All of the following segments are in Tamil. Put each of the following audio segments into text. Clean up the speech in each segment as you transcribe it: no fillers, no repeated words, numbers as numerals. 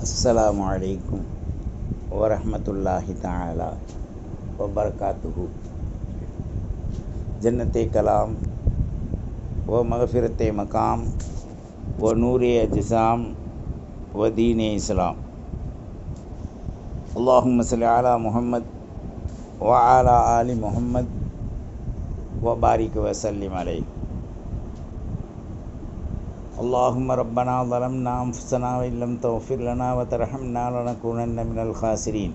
அஸ்ஸலாமு அலைக்கும் வரஹ்மத்துல்லாஹி தஆலா வபரகாத்துஹு. ஜன்னத்தே கலாம் வ மகஃபிரத்தே மகாம் வ நூரே அஜ்ஸாம் வ தீனே இஸ்லாம். அல்லாஹும்ம ஸல்லி அலா முஹம்மத் வ அலா ஆலி முஹம்மத் வ பாரிக் வ ஸல்லிம் அலைஹி. اللهم ربنا ظلمنا أنفسنا وإن لم تغفر لنا وترحمنا لنكونن من الخاسرين.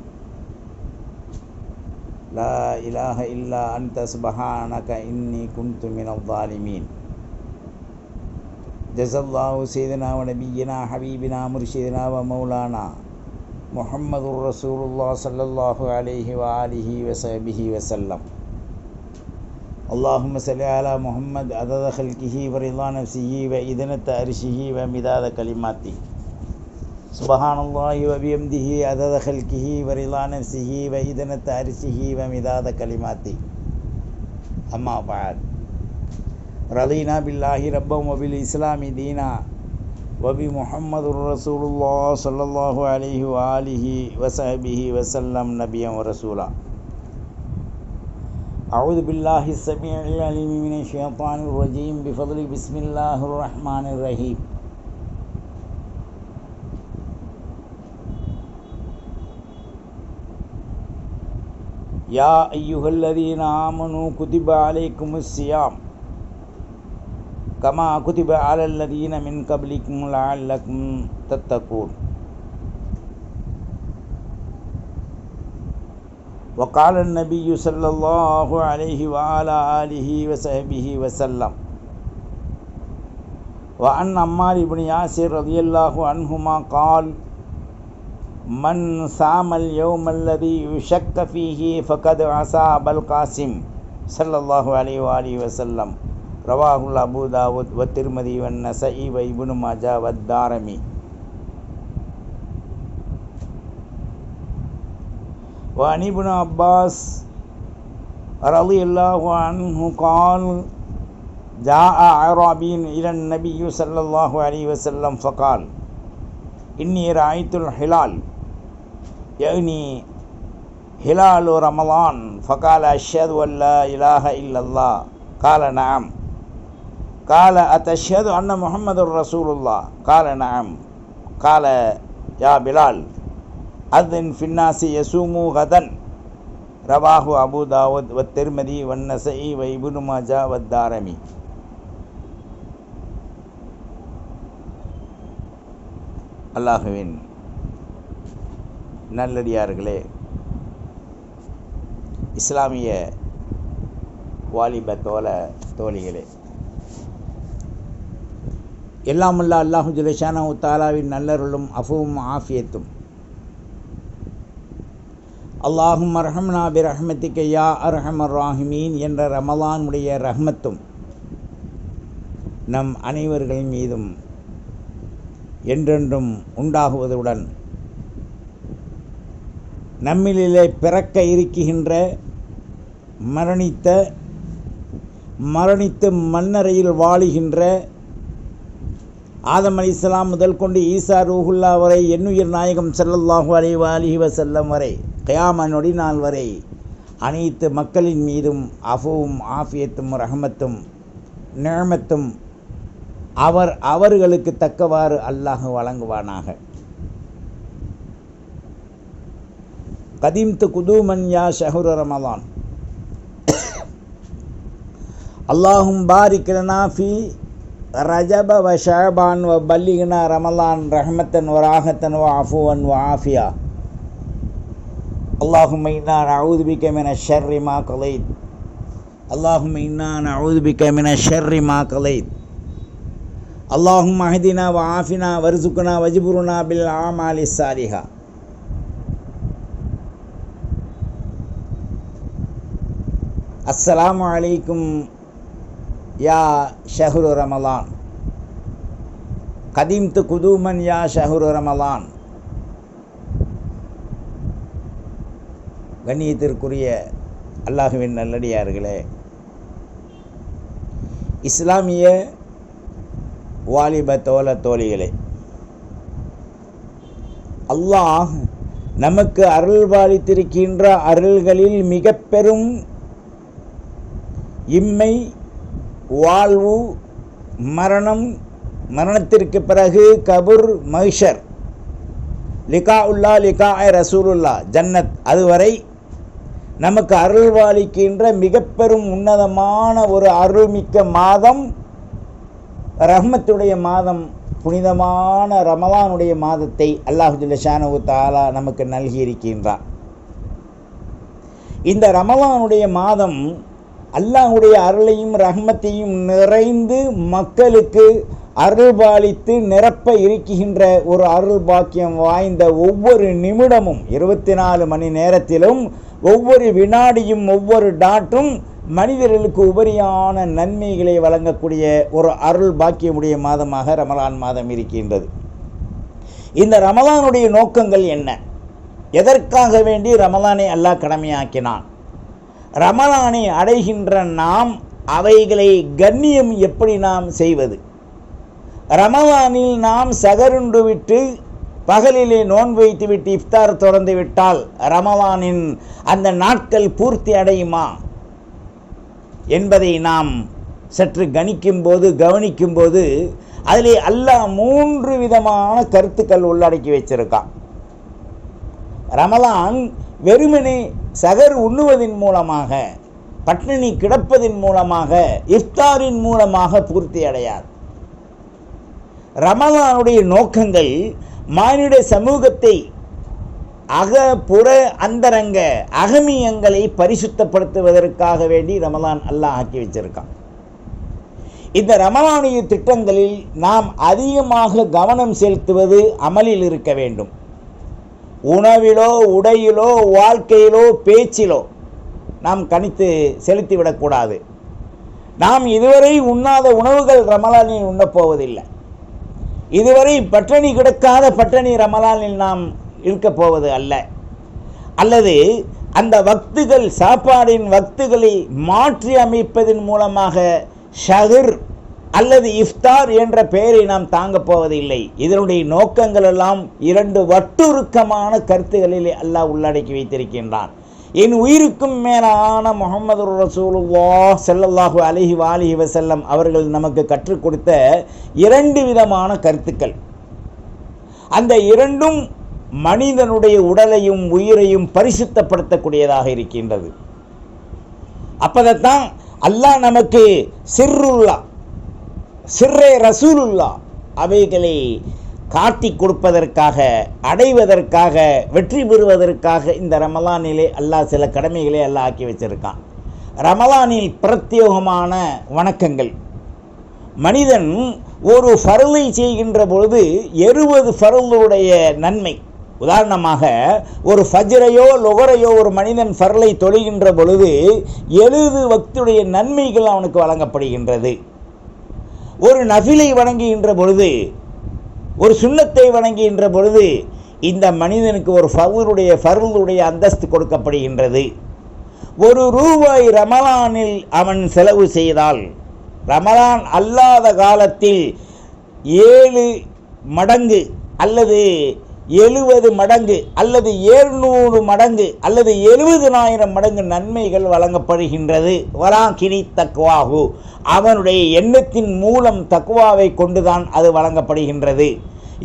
لا إله إلا أنت سبحانك إني كنت من الظالمين. جزا الله سيدنا ونبينا حبيبنا مرشدنا ومولانا محمد رسول الله صلى الله عليه وآله وصحبه وسلم. اللهم صل على محمد عدد خلقه ورضا نفسه وإذنة عرشه ومداد كلماته. سبحان الله وبحمده عدد خلقه ورضا نفسه وإذنة عرشه ومداد كلماته. أما بعد، رضينا بالله ربا وبالإسلام دينا وبمحمد رسول الله صلى الله عليه وآله وصحبه وسلم نبيا ورسولا. أعوذ بالله السميع العليم من الشيطان الرجيم بفضل بسم الله الرحمن الرحيم. يا أيها الذين آمنوا كتب عليكم الصيام كما كتب على الذين من قبلكم لعلكم تتقون. وقال النبي صلى الله عليه وعلى آله وصحبه وسلم. وعن عمار بن ياسر رضي الله عنهما قال: من صام اليوم الذي يشك فيه فقد عصى أبا القاسم صلى الله عليه وآله وسلم. رواه أبو داود والترمذي والنسائي وابن ماجه والدارمي. وعن ابن عباس رضي الله عنه قال: جاء أعرابي إلى النبي صلى الله عليه وسلم فقال: إني رأيت الهلال، يعني هلال رمضان. فقال: أشهد أن لا إله إلا الله. قال: نعم. قال: أتشهد أن محمد رسول الله؟ قال: نعم. قال: يا بلال أذن في الناس يصوموا غدا. رواه أبو داود والترمذي والنسائي وابن ماجه والدارمي. அல்லாஹ்வின் நல்லடியார்களே, இஸ்லாமிய வாலிப தோழிகளே, எல்லாமல்ல அல்லாஹு ஜல்ல ஷானஹு தஆலாவின் நல்லருளும் அஃவும் ஆஃபியத்தும் அல்லாஹும் அர்ஹம்னா பிரஹ்மத்திக யா அர்ஹமர் ராஹிமீன் என்ற ரமலானுடைய ரஹ்மத்தும் நம் அனைவர்களின் மீதும் என்றென்றும் உண்டாகுவதுடன் நம்மிலே பிறக்க இருக்கின்ற மரணித்து மண்ணறையில் வாழுகின்ற ஆதம் அலைஹிஸ்ஸலாம் முதல் கொண்டு ஈசா ரூஹுல்லா வரை என்னுயிர் நாயகம் ஸல்லல்லாஹு அலைஹி வஆலிஹி வஸல்லம் வரை கியாம நொடி நாள் வரை அனைத்து மக்களின் மீதும் அஃவும் ஆஃபியத்தும் ரஹமத்தும் நிஅமத்தும் அவர்களுக்கு தக்கவாறு அல்லாஹ் வழங்குவானாக. கதீம்து குதூமன் யா ஷஹ்ரு ரமலான். அல்லாஹும் பாரிக் லனா ஃபீ ரஜப வ ஷஅபான் வ பல்லிக்னா ரமலான் ரஹ்மத்தன் வ ராஹத்தன் வ அஃபுவன் வ ஆஃபியா. اللهم إنا نعوذ بك من الشر ما قضيت. اللهم إنا نعوذ بك من الشر ما قضيت. اللهم اهدنا وعافنا وارزقنا واجبرنا بالأعمال الصالحة. السلام عليكم يا شهر رمضان. قدمت قدوما يا شهر رمضان. கண்ணியத்திற்குரிய அல்லாஹ்வின் நல்லடியார்களே, இஸ்லாமிய வாலிப தோழிகளே, அல்லாஹ் நமக்கு அருள்பாலித்திருக்கின்ற அருள்களில் மிக பெரும் இம்மை, வாழ்வு, மரணத்திற்கு பிறகு கபுர், மஹ்ஷர், லிகா ரசூலுல்லா, ஜன்னத், அதுவரை நமக்கு அருள்பாலிக்கின்ற மிக பெரும் உன்னதமான ஒரு அருள்மிக்க மாதம் ரஹ்மத்துடைய மாதம், புனிதமான ரமலானுடைய மாதத்தை அல்லாஹ் ஜல்ல ஷானஹு தஆலா நமக்கு நல்கியிருக்கின்றார். இந்த ரமலானுடைய மாதம் அல்லாஹ்வுடைய அருளையும் ரஹ்மத்தையும் நிறைந்து மக்களுக்கு அருள்பாலித்து நிரப்ப இருக்கின்ற ஒரு அருள் பாக்கியம் வாய்ந்த ஒவ்வொரு நிமிடமும் 24 மணி நேரத்திலும் ஒவ்வொரு வினாடியும் ஒவ்வொரு டாட்டும் மனிதர்களுக்கு உபரியான நன்மைகளை வழங்கக்கூடிய ஒரு அருள் பாக்கியமுடைய மாதமாக ரமலான் மாதம் இருக்கின்றது. இந்த ரமலானுடைய நோக்கங்கள் என்ன? எதற்காக வேண்டி ரமலானை அல்லாஹ் கடமையாக்கினான்? ரமலானை அடைகின்ற நாம் அவைகளை கண்ணியம் எப்படி நாம் செய்வது? ரமலானில் நாம் சகருண்டு விட்டு பகலிலே நோன்பு வைத்துவிட்டு இஃப்தார் திறந்து விட்டால் ரமலானின் அந்த நாட்கள் பூர்த்தி அடையுமா என்பதை நாம் சற்று கவனிக்கும்போது அதிலே அல்லாஹ் 3 விதமான கருத்துக்கள் உள்ளடக்கி வச்சிருக்கான். ரமலான் வெறுமனே சகர் உண்ணுவதின் மூலமாக, பட்டினி கிடப்பதின் மூலமாக, இஃப்தாரின் மூலமாக பூர்த்தி அடையாது. ரமலானுடைய நோக்கங்கள் மானிட சமூகத்தை புற அந்தரங்க அகமியங்களை பரிசுத்தப்படுத்துவதற்காக வேண்டி ரமலான் அல்லாஹ் ஆக்கி வச்சிருக்கான். இந்த ரமலானிய திட்டங்களில் நாம் அதிகமாக கவனம் செலுத்துவது அமலில் இருக்க வேண்டும். உணவிலோ, உடையிலோ, வாழ்க்கையிலோ, பேச்சிலோ நாம் கணித்து செலுத்திவிடக்கூடாது. நாம் இதுவரை உண்ணாத உணவுகள் ரமலானில் உண்ணப்போவதில்லை. இதுவரை பட்டினி கிடக்காத பட்டினி ரமலானில் நாம் இருக்கப் போவது அல்ல. அல்லது அந்த வக்துகள், சாப்பாடின் வக்துகளை மாற்றி அமைப்பதன் மூலமாக ஷஹர் அல்லது இஃப்தார் என்ற பெயரை நாம் தாங்கப் போவதில்லை. இதனுடைய நோக்கங்கள் எல்லாம் 2 வட்டுருக்கமான கருத்துக்களிலே அல்லாஹ் உள்ளடக்கி வைத்திருக்கின்றான். என் உயிருக்கும் மேலான முஹம்மது ரசூலுல்லாஹ் ஸல்லல்லாஹு அலைஹி வஸல்லம் அவர்கள் நமக்கு கற்றுக் கொடுத்த 2 விதமான கருத்துக்கள். அந்த 2ம் மனிதனுடைய உடலையும் உயிரையும் பரிசுத்தப்படுத்தக்கூடியதாக இருக்கின்றது. அப்பதான் அல்லாஹ் நமக்கு சிர்ரே ரசூலுல்லா அவைகளை காட்டி கொடுப்பதற்காக, அடைவதற்காக, வெற்றி பெறுவதற்காக இந்த ரமலானிலே அல்லாஹ் சில கடமைகளை அல்லாஹ் ஆக்கி வச்சிருக்கான். ரமலானில் பிரத்யேகமான வணக்கங்கள். மனிதன் ஒரு ஃபர்லை செய்கின்ற பொழுது 70 ஃபர்லுடைய நன்மை. உதாரணமாக ஒரு ஃபஜ்ரையோ லொகரையோ ஒரு மனிதன் ஃபர்லை தொழுகின்ற பொழுது 70 வக்துடைய நன்மைகள் அவனுக்கு வழங்கப்படுகின்றது. ஒரு நஃபிலை வணங்குகின்ற பொழுது, ஒரு சுன்னத்தை வணங்குகின்ற பொழுது இந்த மனிதனுக்கு ஒரு ஃபர்லுடைய அந்தஸ்து கொடுக்கப்படுகின்றது. ₹1 ரமலானில் அவன் செலவு செய்தால் ரமலான் அல்லாத காலத்தில் 7 மடங்கு அல்லது 70 மடங்கு அல்லது 700 மடங்கு அல்லது 70,000 மடங்கு நன்மைகள் வழங்கப்படுகின்றது. வராகினி தக்வாஹு, அவனுடைய எண்ணத்தின் மூலம் தக்வாவை கொண்டுதான் அது வழங்கப்படுகின்றது.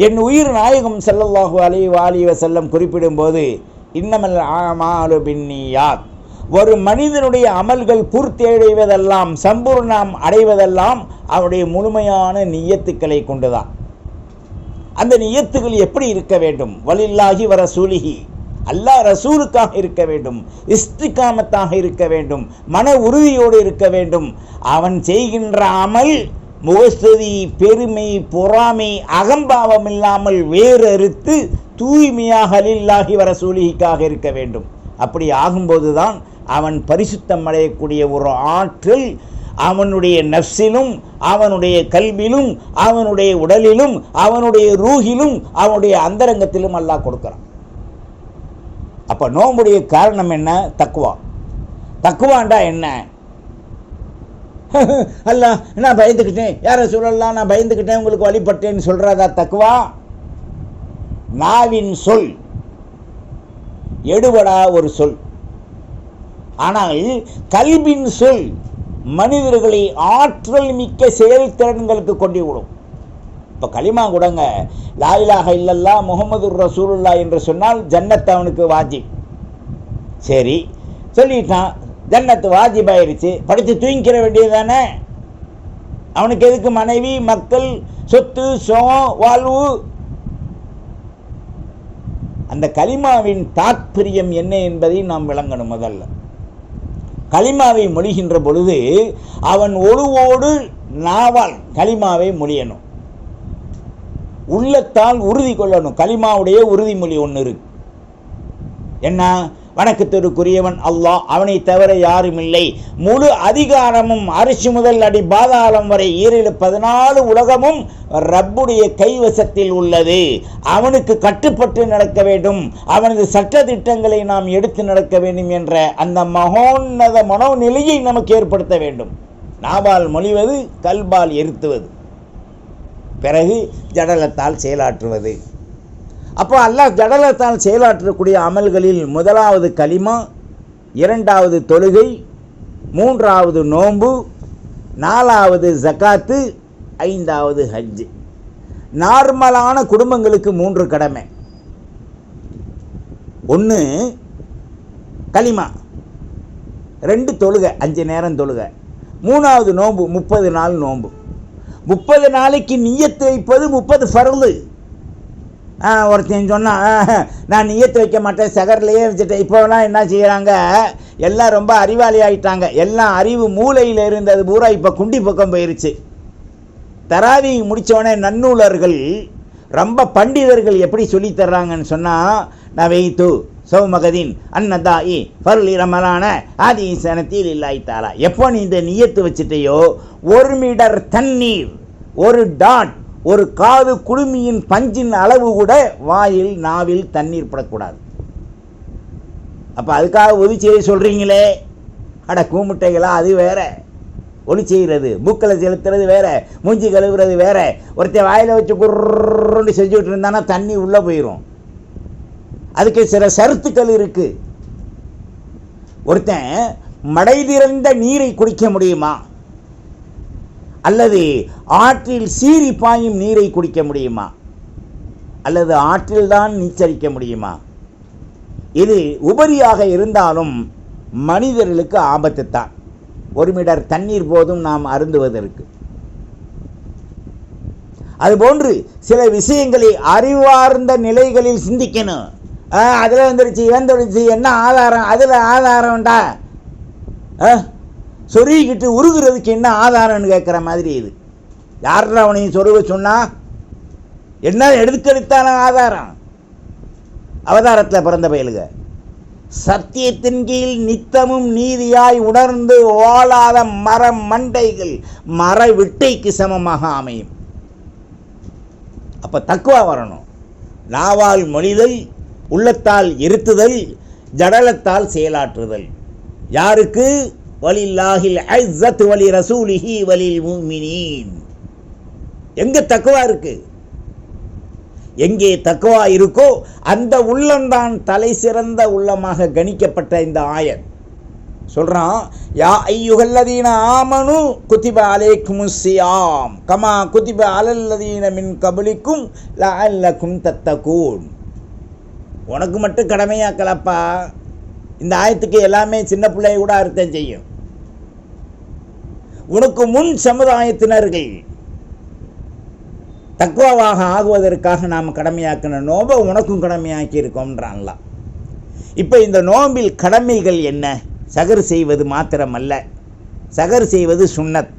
என் உயிர் நாயகம் ஸல்லல்லாஹு அலைஹி வஸல்லம் குறிப்பிடும்போது, இன்னமல் ஆமாலு பின்னியாத், ஒரு மனிதனுடைய அமல்கள் பூர்த்தி அடைவதெல்லாம், சம்பூர்ணம் அடைவதெல்லாம் அவருடைய முழுமையான நியத்துக்களை கொண்டுதான். அந்த நியத்துகள் எப்படி இருக்க வேண்டும்? வலில்லாஹி வ ரசூலிஹி, அல்லாஹ் ரசூலுக்காக இருக்க வேண்டும், இஸ்திகாமத்தாக இருக்க வேண்டும், மன உறுதியோடு இருக்க வேண்டும். அவன் செய்கின்ற அமல் முகஸ்துதி, பெருமை, பொறாமை, அகம்பாவம் இல்லாமல் வேறறுத்து தூய்மையாக லில்லாஹி வ ரசூலிஹிக்காக இருக்க வேண்டும். அப்படி ஆகும்போதுதான் அவன் பரிசுத்தம் அடையக்கூடிய ஒரு ஆற்றல் அவனுடைய நஃப்ஸிலும், அவனுடைய கல்விலும், அவனுடைய உடலிலும், அவனுடைய ரூஹிலும், அவனுடைய அந்தரங்கத்திலும் அல்லாஹ் கொடுக்குறான். அப்போ நோம்புடைய காரணம் என்ன? தக்குவா. தக்குவாண்டா என்ன? அல்லாஹ் நான் பயந்துக்கிட்டேன், யாரை சொல்லலாம், நான் பயந்துக்கிட்டேன் உங்களுக்கு வழிபட்டேன்னு சொல்கிறதா தக்குவா? நாவின் சொல் எடுபடா ஒரு சொல். ஆனால் கல்வின் சொல் மனிதர்களை ஆற்றல் மிக்க செயல்திறன்களுக்கு கொண்டு விடும். இப்போ களிமா கூடங்க, லா இலாஹ இல்லல்லாஹ் முஹம்மதுர் ரசூலுல்லாஹ் என்று சொன்னால் ஜன்னத் அவனுக்கு வாஜிப். சரி சொல்லிட்டான், ஜன்னத்து வாஜிப் ஆயிடுச்சு, படித்து தூங்கிக்கிற வேண்டியது தானே. அவனுக்கு எதுக்கு மனைவி, மக்கள், சொத்து, சோகம், வாழ்வு? அந்த கலிமாவின் தாத்பரியம் என்ன என்பதை நாம் விளங்கணும். முதல்ல கலிமாவை மொழிகின்ற பொழுது அவன் ஒழுவோடு நாவால் கலிமாவை மொழியணும், உள்ளத்தால் உறுதி கொள்ளணும். கலிமாவுடைய உறுதிமொழி ஒன்று இருக்கு. என்ன? வணக்கத்திற்குரியவன் அல்லாஹ், அவனை தவிர யாரும் இல்லை. முழு அதிகாரமும் அரிசி முதல் அடி பாதாளம் வரை 14 உலகமும் ரப்புடைய கைவசத்தில் உள்ளது. அவனுக்கு கட்டுப்பட்டு நடக்க வேண்டும், அவனது சட்ட திட்டங்களை நாம் எடுத்து நடக்க வேண்டும் என்ற அந்த மகோன்னத மனோநிலையை நமக்கு ஏற்படுத்த வேண்டும். நாவால் மொழிவது, கல்பால் இருத்துவது, பிறகு ஜடலத்தால் செயலாற்றுவது. அப்போ அல்லாஹ் ஜடலத்தால் செயலாற்றக்கூடிய அமல்களில் முதலாவது கலிமா, இரண்டாவது தொழுகை, மூன்றாவது நோன்பு, நாலாவது ஜகாத்து, ஐந்தாவது ஹஜ். நார்மலான குடும்பங்களுக்கு 3 கடமை. 1 கலிமா, 2 தொழுகை, 5 நேரம் தொழுகை, 3வது நோன்பு, 30 நாள் நோன்பு. 30 நாளைக்கு நியத்து வைப்பது 30 ஃபர்லு. ஒருத்தன் சொன்னான், நான் நியத்து வைக்க மாட்டேன், சகர்லையே வச்சுட்டேன். இப்போலாம் என்ன செய்கிறாங்க, எல்லாம் ரொம்ப அறிவாளி ஆகிட்டாங்க. எல்லாம் அறிவு மூளையில் இருந்தது பூரா இப்போ குண்டி பக்கம் போயிருச்சு. தராவி முடித்தோடனே நன்னூலர்கள், ரொம்ப பண்டிதர்கள் எப்படி சொல்லி தர்றாங்கன்னு சொன்னால், நவைத்து சௌமகதீன் அன்னதாயி ஃபர்லி ரமலான ஆதி சனத்தில் இல்லாய்த்தாரா. எப்போ நீ இந்த நியத்து வச்சுட்டையோ, 1 மீட்டர் தண்ணீர், 1 டாட், ஒரு காது குடுமியின் பஞ்சின் அளவு கூட வாயில் நாவில் தண்ணீர் படக்கூடாது. அப்போ அதுக்காக ஒளி செய்ய சொல்கிறீங்களே, அட கூமுட்டைகளா, அது வேற. ஒளி செய்கிறது, மூக்களை செலுத்துறது வேற, மூஞ்சி கழுவுறது வேற. ஒருத்தன் வாயில் வச்சு குர்ன்னு செஞ்சுக்கிட்டு இருந்தானா தண்ணி உள்ளே போயிடும். அதுக்கு சில சருத்துக்கள் இருக்கு. ஒருத்தன் மடை திறந்த நீரை குடிக்க முடியுமா, அல்லது ஆற்றில் சீறி பாயும் நீரை குடிக்க முடியுமா, அல்லது ஆற்றில் தான் நீச்சரிக்க முடியுமா? இது உபரியாக இருந்தாலும் மனிதர்களுக்கு ஆபத்து தான். 1 மீட்டர் தண்ணீர் போதும் நாம் அருந்துவதற்கு. அதுபோன்று சில விஷயங்களை அறிவார்ந்த நிலைகளில் சிந்திக்கணும். அதில் வந்துருச்சு, வந்துடுச்சு, என்ன ஆதாரம், அதில் ஆதாரம்டா, சொருகிக்கிட்டு உருகிறதுக்கு என்ன ஆதாரம்னு கேட்குற மாதிரி. இது யார் அவனையும் சொருக சொன்னா என்ன எடுத்தான ஆதாரம்? அவதாரத்தில் பிறந்த பயலுக சத்தியத்தின் கீழ் நித்தமும் நீதியாய் உணர்ந்து வாழாத மரம் மண்டைகள் மர விட்டைக்கு சமமாக அமையும். அப்போ தக்குவா வரணும். நாவால் மொழிதல், உள்ளத்தால் இருத்துதல், ஜடலத்தால் செயலாற்றுதல். யாருக்கு? வலில்லாஹில் இஸ்ஸத்து வலி ரசூலிஹி வலில் முஃமினீன். எங்கே தக்குவா இருக்கு? எங்கே தக்குவா இருக்கோ அந்த உள்ளம்தான் தலை சிறந்த உள்ளமாக கணிக்கப்பட்ட இந்த ஆயத். சொல்றான், யா ஐயுஹல்லதீன ஆமனு குதிப அலைக்குமுஸ் ஸியாம் கமா குதிப அலல்லதீன மின் கப்லிக்கும் லஅல்லக்கும் தத்தகூன். உனக்கு மட்டும் கடமையாக்கலப்பா. இந்த ஆயத்துக்கு எல்லாமே சின்ன பிள்ளைய கூட அர்த்தம் செய்யும். உனக்கு முன் சமுதாயத்தினர்கள் தக்வாவாக ஆகுவதற்காக நாம் கடமையாக்கின நோம்பை உனக்கும் கடமையாக்கி இருக்கோம்ன்றான்ல. இப்போ இந்த நோம்பில் கடமைகள் என்ன? சகர் செய்வது மாத்திரமல்ல, சகர் செய்வது சுன்னத்.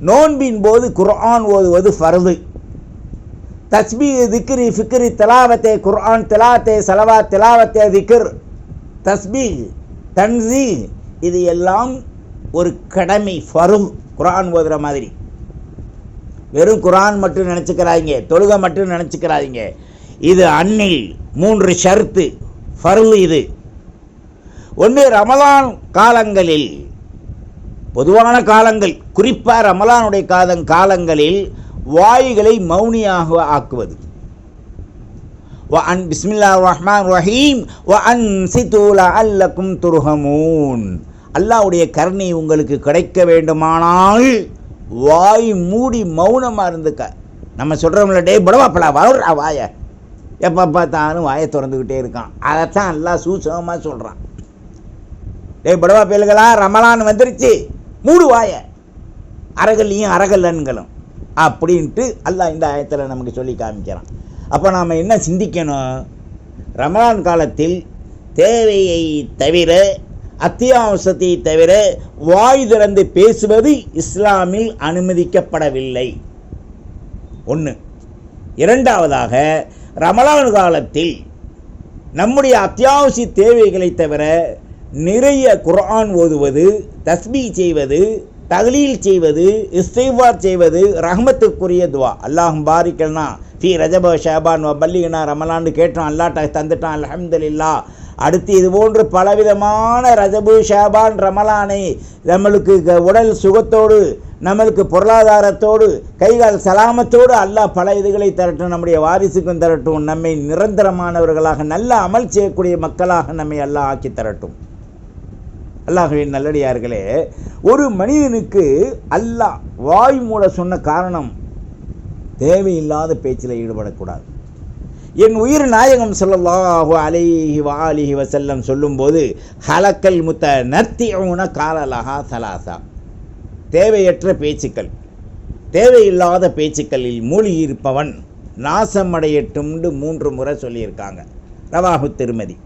நோன்பின் போது குர்ஆன் ஓதுவது ஃபர்து. தஸ்பீஹ், திக்ரி, ஃபிக்ரி, திலாவத்தே குர்ஆன், திலாவத்தே சலவாத், திலாவத்தே திக்ர், தஸ்பீஹ், தன்ஸீஹ், இது எல்லாம் ஒரு கடமை, ஃபர்து. குர்ஆன் ஓதுற மாதிரி வெறும் குர்ஆன் மட்டும் நினச்சிக்கிறாங்க, தொழுகை மட்டும் நினச்சிக்கிறாங்க. இது அன்னில் 3 ஷர்த்து ஃபர்து. இது ஒன்று, ரமலான் காலங்களில், பொதுவான காலங்கள், குறிப்பாக ரமலானுடைய காலங்களில் வாய்களை மௌனியாக ஆக்குவது. பிஸ்மில்லாஹிர் ரஹ்மானிர் ரஹீம் வஅன்சிது லஅல்லகும் துர்ஹமூன். அல்லாஹ்வுடைய கருணை உங்களுக்கு கிடைக்க வேண்டுமானால் வாய் மூடி மௌனமாக இருந்துக்க. நம்ம சொல்கிறோம்ல, டே படவாப்பலா வளர்றா வாய, எப்போ பார்த்தாலும் வாயை திறந்துக்கிட்டே இருக்கான். அதைத்தான் அல்லாஹ் சூசகமாக சொல்கிறான். டே படவா பயல்களா, ரமலான் வந்துருச்சு, மூடு வாய, அரகல்லையும் அரகல்லன்களும் அப்படின்ட்டு அல்லாஹ் இந்த ஆயத்தில் நமக்கு சொல்லி காமிக்கிறான். அப்போ நாம் என்ன சிந்திக்கணும்? ரமலான் காலத்தில் தேவையை தவிர, அத்தியாவசியத்தை தவிர வாய் திறந்து பேசுவது இஸ்லாமில் அனுமதிக்கப்படவில்லை. ஒன்று. இரண்டாவதாக, ரமலான் காலத்தில் நம்முடைய அத்தியாவசிய தேவைகளை தவிர நிறைய குர்ஆன் ஓதுவது, தஸ்பீஹ் செய்வது, தஹ்லீல் செய்வது, இஸ்திக்ஃபார் செய்வது, ரஹ்மத்துக்குரிய துவா. அல்லாஹும் பாரிக்கல்னா ஃபீ ரஜப ஷஅபான் வ பல்லிகனா ரமலான்னு கேட்டோம், அல்லாஹ் தந்துட்டான், அல்ஹம்துலில்லாஹ். அடுத்து இது போன்று பலவிதமான ரஜபு ஷஅபான் ரமலானை நம்மளுக்கு உடல் சுகத்தோடு, நம்மளுக்கு பொருளாதாரத்தோடு, கைகால் சலாமத்தோடு அல்லாஹ் பல இதுகளை தரட்டும், நம்முடைய வாரிசுக்கும் தரட்டும், நம்மை நிரந்தரமானவர்களாக நல்ல அமல் செய்யக்கூடிய மக்களாக நம்மை அல்லாஹ் ஆக்கி தரட்டும். அல்லாஹ்வின் நல்லடியார்களே, ஒரு மனிதனுக்கு அல்லாஹ் வாய் மூட சொன்ன காரணம் தேவையில்லாத பேச்சில் ஈடுபடக்கூடாது. என் உயிர் நாயகம் ஸல்லல்லாஹு அலைஹி வஆலிஹி வஸல்லம் சொல்லும்போது, ஹலக்கல் முத்தனத்திஊன காலலஹா ஸலாஸா, தேவையற்ற பேச்சுக்கள், தேவையில்லாத பேச்சுக்களில் மூழ்கி இருப்பவன் நாசமடையட்டும்னு 3 முறை சொல்லியிருக்காங்க. ரவாஹு திருமதி.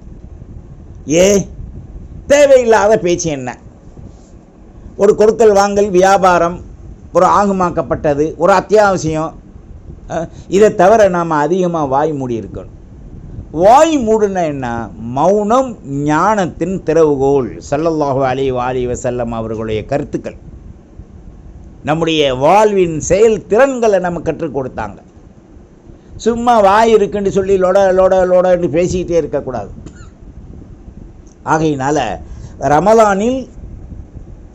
தேவையில்லாத பேச்சு என்ன? ஒரு கொடுக்கல் வாங்கல், வியாபாரம், ஒரு ஆகுமாக்கப்பட்டது, ஒரு அத்தியாவசியம், இதை தவிர நாம் அதிகமாக வாய் மூடி இருக்கணும். வாய் மூடுனா என்ன? மௌனம் ஞானத்தின் திறவுகோல். ஸல்லல்லாஹு அலைஹி வஸல்லம் அவர்களுடைய கருத்துக்கள் நம்முடைய வாழ்வின் செயல் திறன்களை நம்ம கற்றுக் கொடுத்தாங்க. சும்மா வாய் இருக்குன்னு சொல்லி லொட லொட லொடன்னு பேசிக்கிட்டே இருக்கக்கூடாது. ஆகையினால ரமலானில்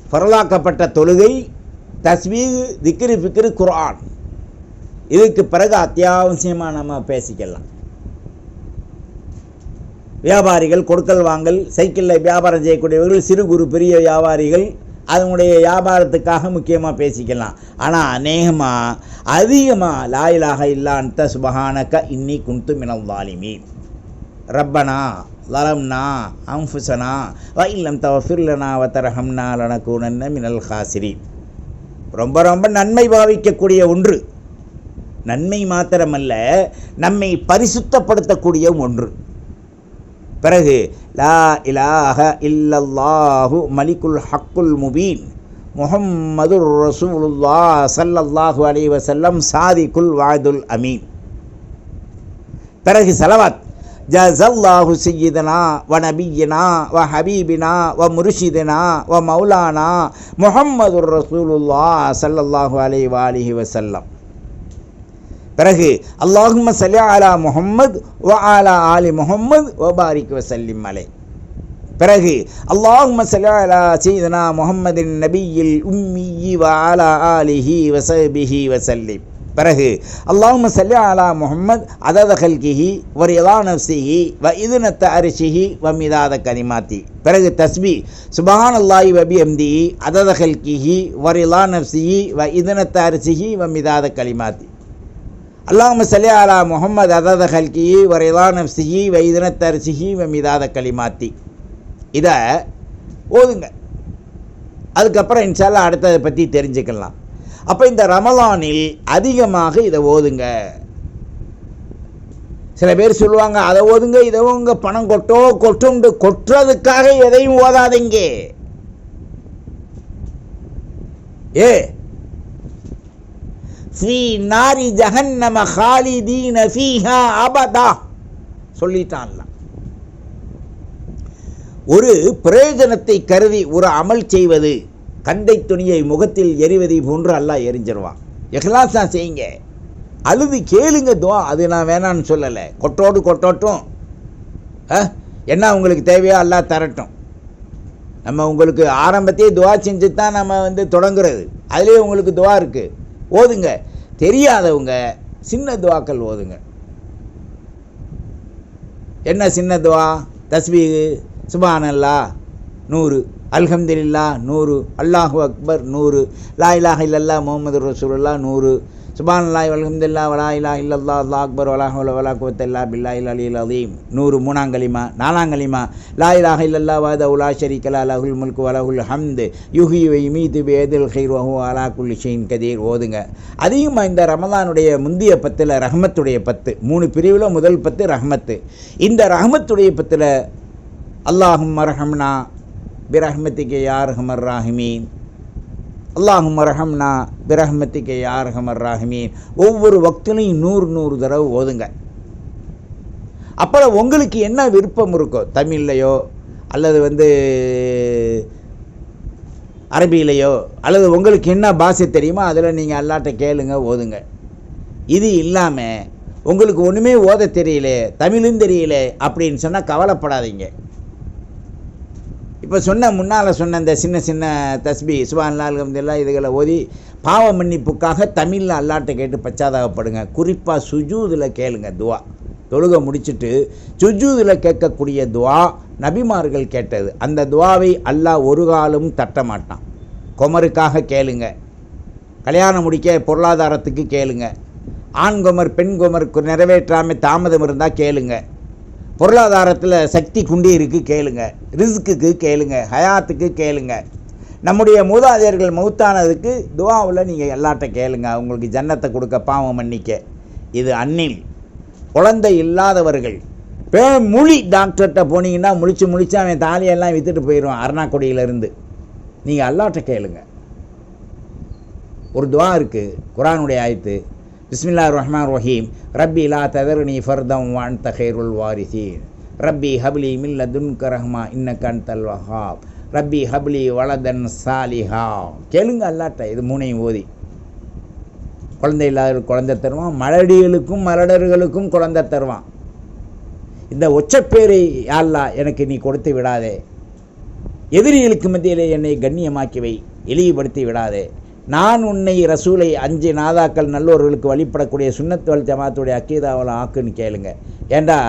ஃபர்லாக்கப்பட்ட தொழுகை, தஸ்பீஹ், திக்ரு, ஃபிக்ரு, குர்ஆன், இதுக்கு பிறகு அத்தியாவசியமாக நம்ம பேசிக்கலாம். வியாபாரிகள், கொடுக்கல் வாங்கல், சைக்கிளில் வியாபாரம் செய்யக்கூடியவர்கள், சிறு குறு பெரிய வியாபாரிகள், அதனுடைய வியாபாரத்துக்காக முக்கியமாக பேசிக்கலாம். ஆனால் அதிகமாக லா இலாஹ இல்லா அன்த சுப்ஹானக இன்னி குன்து மினல் ஸாலிமீன், ரப்பனா லலம்னா அன்ஃபுஸனா வ இல்லம் தக்ஃபிர் லனா வ தர்ஹம்னா லனகூனன்ன மினல் காசிரீன். ரொம்ப ரொம்ப நன்மை பாவிக்கக்கூடிய ஒன்று. நன்மை மாத்திரமல்ல, நம்மை பரிசுத்தப்படுத்தக்கூடிய ஒன்று. பிறகு லா இலாஹ இல்லல்லாஹு மலிக்குல் ஹக்குல் முபீன் முஹம்மதுர் ரசூலுல்லாஹ் ஸல்லல்லாஹு அலைஹி வஸல்லம் சாதிகுல் வாதுல் அமீன். பிறகு ஸலவாத். ஜஸல்லாஹு சய்யிதனா வ நபியனா வ ஹபீபினா வ முர்ஷிதனா வ மௌலானா முஹம்மதுர் ரசூலுல்லாஹ் ஸல்லல்லாஹு அலைஹி வஸல்லம். பிறகு அல்லாஹும்ம ஸல்லி அலா முஹம்மத் வ அலா ஆலி முஹம்மத் வ பாரிக் வ ஸல்லிம் அலைஹி. பிறகு அல்லாஹும்ம ஸல்லி அலா சய்யிதனா முஹம்மதின் நபியில் உம்மி வ அலா ஆலிஹி வ ஸஹ்பிஹி வ ஸல்லிம். பிறகு அல்லாஹும்ம ஸல்லி அலா முஹம்மத் அதத கல்கிஹி வ ரிதா நஃப்ஸிஹி வ இத்னத அர்ஷிஹி வ மிதாத கலிமாத்தி. பிறகு தஸ்பீஹ் சுப்ஹானல்லாஹி வ பிஹம்திஹி அதத கல்கிஹி வ ரிதா நஃப்ஸிஹி வ இத்னத அர்ஷிஹி வ மிதாத கலிமாத்தி. அல்லாஹும்ம ஸல்லி அலா முஹம்மத் அதத கல்கிஹி வ ரிதா நஃப்ஸிஹி வ இத்னத அர்ஷிஹி வ மிதாத கலிமாத்தி. இதை ஓதுங்க. அதுக்கப்புறம் இன்ஷா அல்லாஹ் அடுத்ததை பற்றி தெரிஞ்சுக்கலாம். அப்போ இந்த ரமலானில் அதிகமாக இதை ஓதுங்க. சில பேர் சொல்லுவாங்க, அதை ஓதுங்க இதை ஓதுங்க, பணம் கொட்டுண்டு கொட்டுறதுக்காக எதையும் ஓதாதீங்க. ஃபீ நாரி ஜஹன்னம ஹாலிதீன ஃபீஹா அபதா சொல்லிட்டான்ல. ஒரு பிரயோஜனத்தை கருதி ஒரு அமல் செய்வது கந்தை துணியை முகத்தில் எறிவதை போன்று அல்லாஹ் எரிஞ்சிருவான். இஹ்லாஸா செய்யுங்க, அழுது கேளுங்க துவா. அது நான் வேணான்னு சொல்லலை, கொட்டோட்டும் என்ன உங்களுக்கு தேவையோ அல்லாஹ் தரட்டும். நம்ம உங்களுக்கு ஆரம்பத்தையே துவா செஞ்சு தான் நம்ம தொடங்குறது. அதுலேயே உங்களுக்கு துவா இருக்குது, ஓதுங்க. தெரியாதவங்க சின்ன துவாக்கள் ஓதுங்க. என்ன சின்ன துவா? தஸ்பீஹ், சுப்ஹானல்லாஹ் 100, அல்ஹம்துலில்லாஹ் 100, அல்லாஹு அக்பர் 100, லா இலாஹ இல்லல்லாஹ் முஹம்மது ரசூலுல்லாஹ் 100, சுப்ஹானல்லாஹி வல்ஹம்துலில்லாஹ் வலா இலாஹ இல்லல்லாஹ் அல்லாஹ் அக்பர் வலா ஹவ்ல வலா குவத்த இல்லா பில்லாஹில் அலியில் அலீம் 100. 3ஆம் கலிமா. 4ஆம் கலிமா லா இலாஹ இல்லல்லாஹ் வஹ்தஹு லா ஷரீக லஹு லஹுல் முல்கு வ லஹுல் ஹம்து யுஹ்யி வ யுமீது பியதில் கைர் வ ஹுவ அலா குல்லி ஷைஇன் கதீர் ஓதுங்க. அதிகமாக இந்த ரமலானுடைய முந்திய 10 ரஹ்மத்துடைய 10, 3 பிரிவில் முதல் 10 ரஹ்மத்து. இந்த ரஹ்மத்துடைய 10 அல்லாஹும்ம ரஹம்னா பிரஹ்மத்திக யா அர்ஹமர் ராஹிமீன், அல்லாஹும்ம ரஹம்னா பிரஹ்மத்திக யா அர்ஹமர் ராஹிமீன் ஒவ்வொரு வக்திலையும் 100 தடவை ஓதுங்க. அப்புறம் உங்களுக்கு என்ன விருப்பம் இருக்கோ, தமிழ்லையோ அல்லது அரபியிலையோ அல்லது உங்களுக்கு என்ன பாஷை தெரியுமோ அதில் நீங்கள் அல்லாட்ட கேளுங்க, ஓதுங்க. இது இல்லாமல் உங்களுக்கு ஒன்றுமே ஓத தெரியல, தமிழும் தெரியல அப்படின்னு சொன்னால் கவலைப்படாதீங்க. இப்போ முன்னால் சொன்ன இந்த சின்ன சின்ன தஸ்பீஹ், சுப்ஹானல்லாஹ், அல்ஹம்துலில்லாஹ் இதுகளை ஓதி பாவ மன்னிப்புக்காக தமிழில் அல்லாட்ட கேட்டு பச்சாதாபப்படுங்க. குறிப்பாக சுஜூதில் கேளுங்க துவா. தொழுகை முடிச்சுட்டு சுஜூதில் கேட்கக்கூடிய துவா நபிமார்கள் கேட்டது. அந்த துவாவை அல்லாஹ் ஒரு காலம் தட்ட மாட்டான். குமருக்காக கேளுங்க, கல்யாணம் முடிக்க பொருளாதாரத்துக்கு கேளுங்க, ஆண் குமர் பெண் குமருக்கு நிறைவேற்றாமல் தாமதம் இருந்தால் கேளுங்க, பொருளாதாரத்தில் சக்தி குண்டி இருக்கு கேளுங்க, ரிஸ்க்குக்கு கேளுங்க, ஹயாத்துக்கு கேளுங்க. நம்முடைய மூதாதையர்கள் மௌத்தானதுக்கு துவாவில் நீங்கள் எல்லாட்ட கேளுங்க, அவங்களுக்கு ஜன்னத்தை கொடுக்க, பாவம் மன்னிக்க. இது அந்நில் குழந்தை இல்லாதவர்கள் மொழி டாக்டர்கிட்ட போனீங்கன்னா முழிச்சு அவன் தாலியெல்லாம் விற்றுட்டு போயிடுவான் அருணாக்குடியிலேருந்து. நீங்கள் அல்லாட்ட கேளுங்க. ஒரு துவா இருக்குது, குர்ஆனுடைய ஆயத்து, பிஸ்மில்லாஹிர் ரஹ்மானிர் ரஹீம், ரப்பி லா ததர்னி ஃபர்தம் வ அன்த கைருல் வாரிசீன், ரப்பி ஹப்லி மின் லதுன்க ரஹ்மா இன்னக அன்தல் வஹ்ஹாப், ரப்பி ஹப்லி வலதன் சாலிஹா. கேளுங்க அல்லாட்ட. இது 3ஐயும் ஓதி குழந்தை இல்லாத குழந்தை தருவான், மலடிகளுக்கும் மலடர்களுக்கும் குழந்தை தருவான். இந்த ஒச்சப்பேரை யா அல்லாஹ் எனக்கு நீ கொடுத்து விடாதே, எதிரிகளுக்கு மத்தியிலே என்னை கண்ணியமாக்கி வை, இழிவுபடுத்தி விடாதே, நான் உன்னை ரசூலை 5 நாதாக்கள் நல்லோர்களுக்கு வழிபடக்கூடிய சுன்னத் வல் ஜமாத்துடைய அக்கீதாவில் ஆக்குன்னு கேளுங்க. ஏண்டா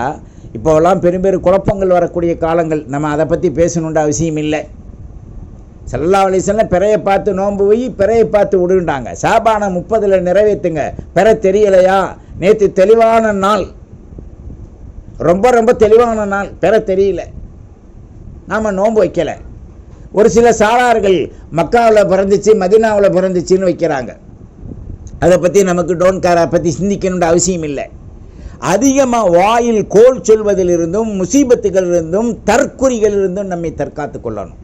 இப்போவெல்லாம் பெரும் குழப்பங்கள் வரக்கூடிய காலங்கள், நம்ம அதை பற்றி பேசணுன்ற அவசியம் இல்லை. ஸல்லல்லாஹு அலைஹி வஸல்லம் பிறையை பார்த்து நோன்பு வை, பிறையை பார்த்து விடுண்டாங்க. ஷாபான 30 நிறைவேற்றுங்க. பிறை தெரியலையா? நேற்று தெளிவான நாள், ரொம்ப தெளிவான நாள், பிறை தெரியல, நாம் நோன்பு வைக்கலை. ஒரு சில சாரார்கள் மக்காவில் பிறந்துச்சு மதீனாவில் பிறந்துச்சுன்னு வைக்கிறாங்க. அதை பற்றி நமக்கு டோன்காரை பற்றி சிந்திக்கணுன்ற அவசியம் இல்லை. அதிகமாக வாயில் கோல் சொல்வதிலிருந்தும் முசீபத்துகளிலிருந்தும் தற்குறிகளிலிருந்தும் நம்மை தற்காத்து கொள்ளணும்.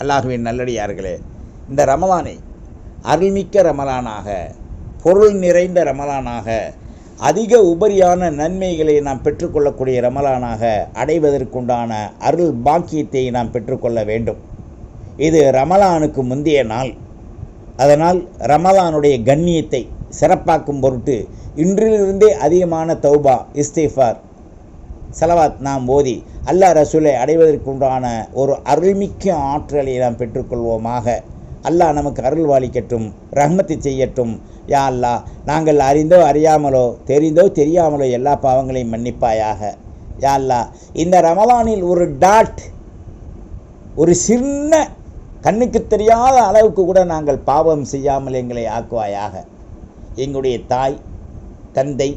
அல்லாஹ்வின் நல்லடியார்களே, இந்த ரமலானை அருள்மிக்க ரமலானாக, பொருள் நிறைந்த ரமலானாக, அதிக உபரியான நன்மைகளை நாம் பெற்றுக்கொள்ளக்கூடிய ரமலானாக அடைவதற்குண்டான அருள் பாக்கியத்தை நாம் பெற்றுக்கொள்ள வேண்டும். இது ரமலானுக்கு முந்தைய நாள். அதனால் ரமலானுடைய கண்ணியத்தை சிறப்பாக்கும் பொருட்டு இன்றிலிருந்தே அதிகமான தௌபா, இஸ்திஃபார், ஸலவாத் நாம் ஓதி அல்லாஹ் ரசூலை அடைவதற்குண்டான ஒரு அருள்மிக்க ஆற்றலை நாம் பெற்றுக்கொள்வோமாக. அல்லாஹ் நமக்கு அருள் வாளிக்கட்டும், ரஹ்மத்து செய்யட்டும். யா அல்லாஹ், நாங்கள் அறிந்தோ அறியாமலோ தெரிந்தோ தெரியாமலோ எல்லா பாவங்களையும் மன்னிப்பாயாக. யா அல்லாஹ், இந்த ரமலானில் ஒரு டாட், ஒரு சின்ன கண்ணுக்கு தெரியாத அளவுக்கு கூட நாங்கள் பாவம் செய்யாமல் எங்களை ஆக்குவாயாக. எங்களுடைய தாய் தந்தை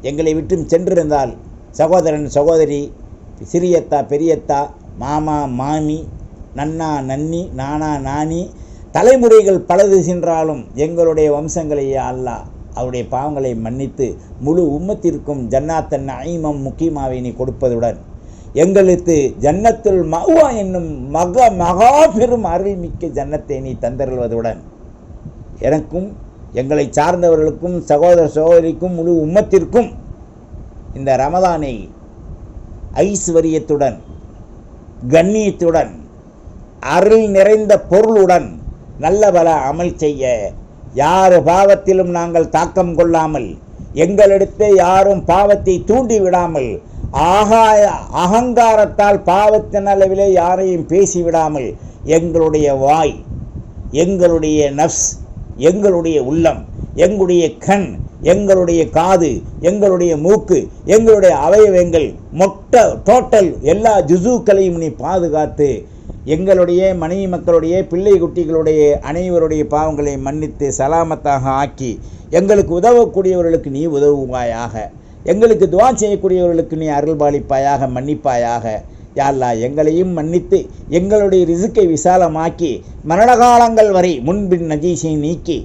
எங்களை விட்டும் சென்றிருந்தால், சகோதரன் சகோதரி, சிறியத்தா பெரியத்தா, மாமா மாமி, நன்னா நன்னி, நானா நானி, தலைமுறைகள் பலது சென்றாலும் எங்களுடைய வம்சங்களை அல்லாஹ் அவருடைய பாவங்களை மன்னித்து முழு உம்மத்திற்கும் ஜன்னாத்தன் நஈமம் முக்கீமாவை நீ கொடுப்பதுடன், எங்களுக்கு ஜன்னத்துல் மஅவா என்னும் மகா பெரும் அருள்மிக்க ஜன்னத்தை நீ தந்தருள்வதுடன், எனக்கும் எங்களை சார்ந்தவர்களுக்கும் சகோதர சகோதரிக்கும் முழு உம்மத்திற்கும் இந்த ரமலானை ஐஸ்வரியத்துடன், கண்ணியத்துடன், அருள் நிறைந்த பொருளுடன் நல்ல பல அமல் செய்ய, யார் பாவத்திலும் நாங்கள் தாக்கம் கொள்ளாமல், எங்களிடத்தே யாரும் பாவத்தை தூண்டி விடாமல், அகங்காரத்தால் பாவத்தின் அளவிலே யாரையும் பேசிவிடாமல், எங்களுடைய வாய், எங்களுடைய நஃப்ஸ், எங்களுடைய உள்ளம், எங்களுடைய கண், எங்களுடைய காது, எங்களுடைய மூக்கு, எங்களுடைய அவயவங்கள் டோட்டல் எல்லா ஜுசூக்களையும் நீ பாதுகாத்து எங்களுடைய மனைவி மக்களுடைய பிள்ளை குட்டிகளுடைய அனைவருடைய பாவங்களை மன்னித்து சலாமத்தாக ஆக்கி எங்களுக்கு உதவக்கூடியவர்களுக்கு நீ உதவுவாயாக. எங்களுக்கு துவா செய்யக்கூடியவர்களுக்கு நீ அருள்பாலிப்பாயாக, மன்னிப்பாயாக. யா அல்லாஹ், எங்களையும் மன்னித்து எங்களுடைய ரிசுக்கை விசாலமாக்கி மரணகாலங்கள் வரை முன்பின் நஜீஸை நீக்கி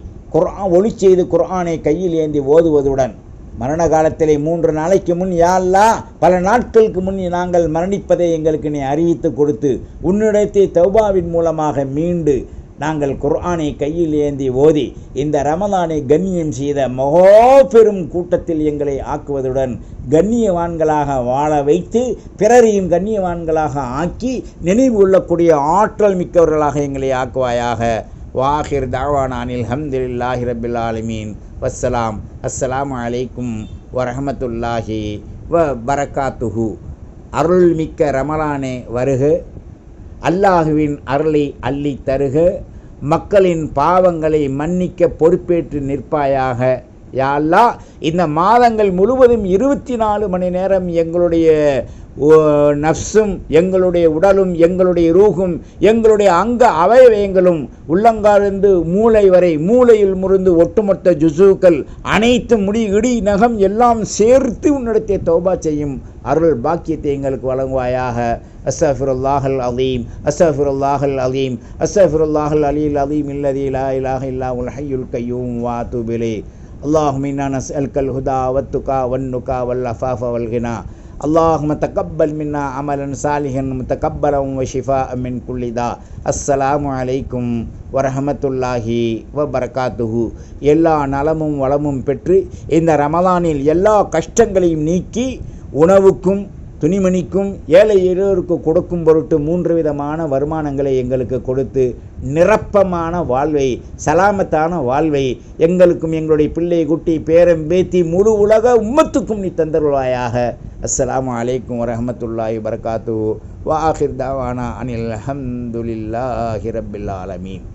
ஒளி செய்து குர்ஆனை கையில் ஏந்தி ஓதுவதுடன் மரண காலத்திலே 3 நாளைக்கு முன் யா அல்லாஹ் பல நாட்களுக்கு முன் நாங்கள் மரணிப்பதை எங்களுக்கு நீ அறிவித்து கொடுத்து உன்னிடத்தை தௌபாவின் மூலமாக மீண்டு நாங்கள் குர்ஆனை கையில் ஏந்தி ஓதி இந்த ரமலானை கண்ணியம் செய்த மகோபெரும் கூட்டத்தில் எங்களை ஆக்குவதுடன் கண்ணியவான்களாக வாழ வைத்து பிறரையும் கண்ணியவான்களாக ஆக்கி நினைவு கொள்ளக்கூடிய ஆற்றல் மிக்கவர்களாக எங்களை ஆக்குவாயாக. வாஹிர் தாவானானில் அல்ஹம்துலில்லாஹி ரப்பில் ஆலமீன். வஸ்ஸலாம். அஸ்ஸலாமு அலைக்கும் வரஹ்மத்துல்லாஹி வ பரக்காத்துஹு. அருள்மிக்க ரமலானே வருக, அல்லாஹுவின் அருளை அள்ளி தருக, மக்களின் பாவங்களை மன்னிக்க பொறுப்பேற்று நிற்பாயாக. யா அல்லாஹ், இந்த மாதங்கள் முழுவதும் 24 மணி நேரம் எங்களுடைய நஃப்ஸும் எங்களுடைய உடலும் எங்களுடைய ரூகும் எங்களுடைய அங்க அவயவங்களும் உள்ளங்காலிருந்து மூளை வரை மூளையில் முறிந்து ஒட்டுமொத்த ஜுசூக்கள் அனைத்தும் முடி இடி நகம் எல்லாம் சேர்த்து உன்னிடத்தை தௌபா செய்யும் அருள் பாக்கியத்தை எங்களுக்கு வழங்குவாயாக. அஸ்தக்ஃபிருல்லாஹல் அலீம், அஸ்தக்ஃபிருல்லாஹல் அலீம், அஸ்தக்ஃபிருல்லாஹல் அலியில் அலீம் இல்லதி லா இலாஹ இல்லாஹுல் ஹய்யுல் கய்யூம் வ அத்தூபு இலைஹ். அல்லாஹும்ம இன்னா நஸ்அலுக்கல் ஹுதா வத்துகா வன்னுகா வல் அஃபாஃப வல் கினா. அல்லாஹும்ம தகப்பல் மின்னா அமலன் சாலிஹன் முத்தகப்பலம் வ ஷிஃபாஅ மின் குல்லி தா. அஸ்ஸலாமு அலைக்கும் வரஹ்மத்துல்லாஹி வ பரக்காத்துஹு. எல்லா நலமும் வளமும் பெற்று இந்த ரமலானில் எல்லா கஷ்டங்களையும் நீக்கி உணவுக்கும் துணிமணிக்கும் ஏழை எளியோருக்கு கொடுக்கும் பொருட்டு 3 விதமான வருமானங்களை எங்களுக்கு கொடுத்து நிரப்பமான வாழ்வை, சலாமத்தான வாழ்வை எங்களுக்கும் எங்களுடைய பிள்ளை குட்டி பேரம் பேத்தி முழு உலக உம்மத்துக்கும் நீ தந்தருவாயாக. அஸ்ஸலாமு அலைக்கும் வரஹ்மத்துல்லாஹி வபரகாத்துஹு. வ ஆகிர் தாவானா அனில் அல்ஹம்துலில்லாஹி ரப்பில் ஆலமீன்.